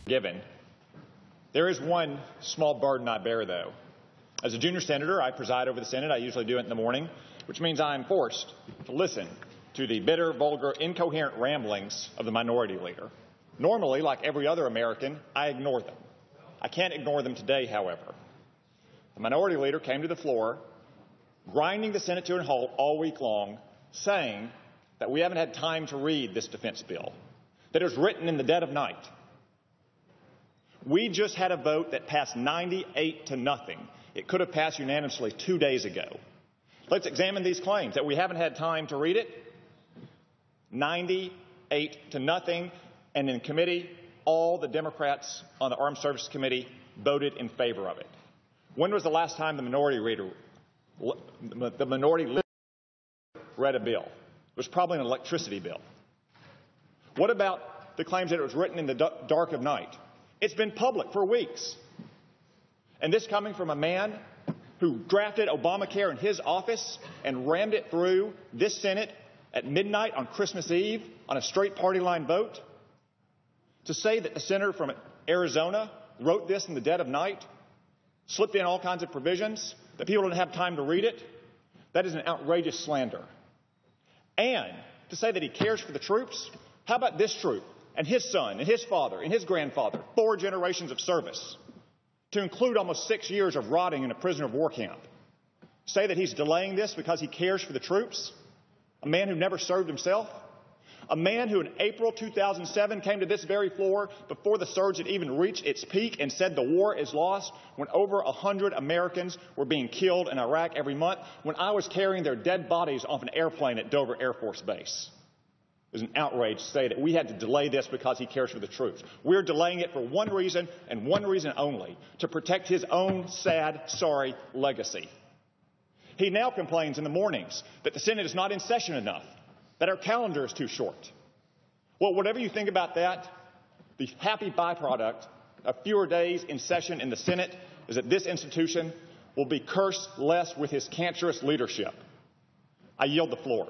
given. There is one small burden I bear, though. As a junior senator, I preside over the Senate. I usually do it in the morning, which means I am forced to listen to the bitter, vulgar, incoherent ramblings of the minority leader. Normally, like every other American, I ignore them. I can't ignore them today, however. The minority leader came to the floor, grinding the Senate to a halt all week long, saying that we haven't had time to read this defense bill, that it was written in the dead of night. We just had a vote that passed 98-0. It could have passed unanimously 2 days ago. Let's examine these claims that we haven't had time to read it. 98-0, and in committee, all the Democrats on the Armed Services Committee voted in favor of it. When was the last time the minority leader read a bill? It was probably an electricity bill. What about the claims that it was written in the dark of night? It's been public for weeks. And this coming from a man who drafted Obamacare in his office and rammed it through this Senate at midnight on Christmas Eve on a straight party line vote? To say that the senator from Arizona wrote this in the dead of night, slipped in all kinds of provisions, that people didn't have time to read it, that is an outrageous slander. And to say that he cares for the troops, how about this troop and his son and his father and his grandfather, 4 generations of service, to include almost 6 years of rotting in a prisoner of war camp? Say that he's delaying this because he cares for the troops? A man who never served himself? A man who in April 2007 came to this very floor before the surge had even reached its peak and said the war is lost, when over 100 Americans were being killed in Iraq every month, when I was carrying their dead bodies off an airplane at Dover Air Force Base. It was an outrage to say that we had to delay this because he cares for the troops. We're delaying it for one reason and one reason only: to protect his own sad, sorry legacy. He now complains in the mornings that the Senate is not in session enough, that our calendar is too short. Well, whatever you think about that, the happy byproduct of fewer days in session in the Senate is that this institution will be cursed less with his cancerous leadership. I yield the floor.